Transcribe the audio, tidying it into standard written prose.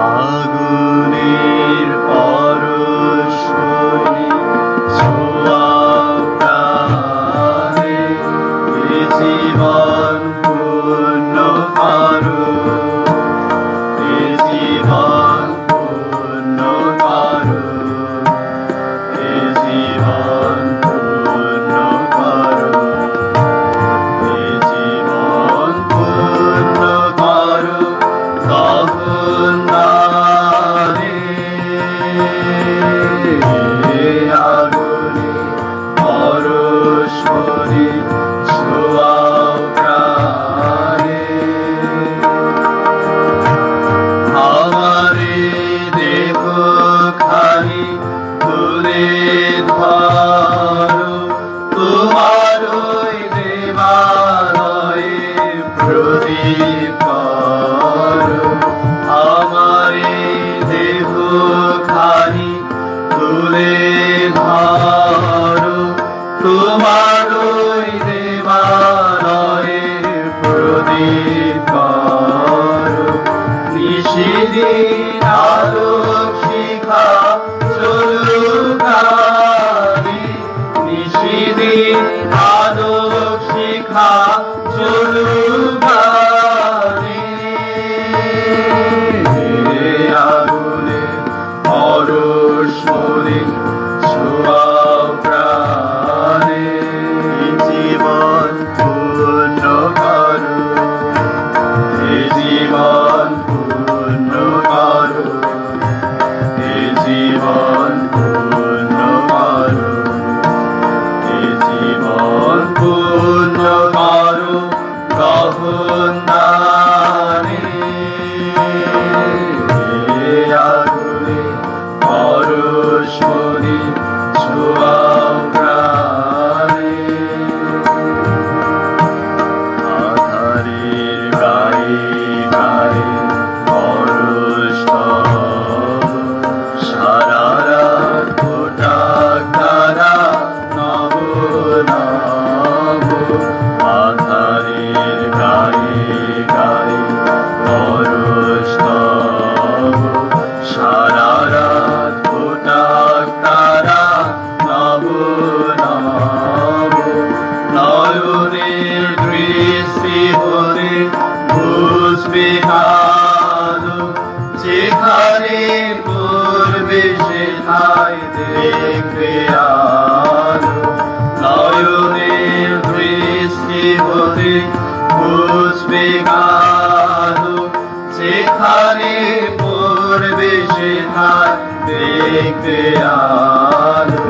আগুনের পরশমণি ছোঁয়া প্রাণে এ জীবন পূর্ণ করো, এ জীবন পূর্ণ করো, এ জীবন পূর্ণ করো, এ জীবন পূর্ণ করো তখন আগুনে পরশমণি ছোঁয়া প্রাণে আমারে দেহ খানি তুলে ধরো, তোমার ওই দেবালয়ে প্রদীপ করো। আমারে দেহ খানি তুলে ধরো, তোমার ওই দেবালয়ে প্রদীপ করো। নিশিদিন আলোক শিখা চলুক আগে, নিশিদিন আলোক শিখা চলুক আগে। আগুনে পরশমণি ছোঁয়া প্রাণে জীবন পূর্ণ করো, এ জীবন পূর্ণ করো, এ জীবন পূর্ণ করো, এ জীবন পূর্ণ করো তখন আগুনে পরশমণি ছোঁয়া প্রাণে আধারের গায়ে গায়ে পরশতব সারা রাত ফোটাক তারা নব নব। আধারের গায়ে গায়ে পরশতব সারা রাত ফোটাক তারা নব নব। নয়নের দৃষ্টি হতে বুঝবে কালো, যেখানে পড়বে সেথায় দেখবে আলো। নয়নের দৃষ্টি হতে বুঝবে কালো, যেখানে পড়বে সেথায় দেখবে আলো।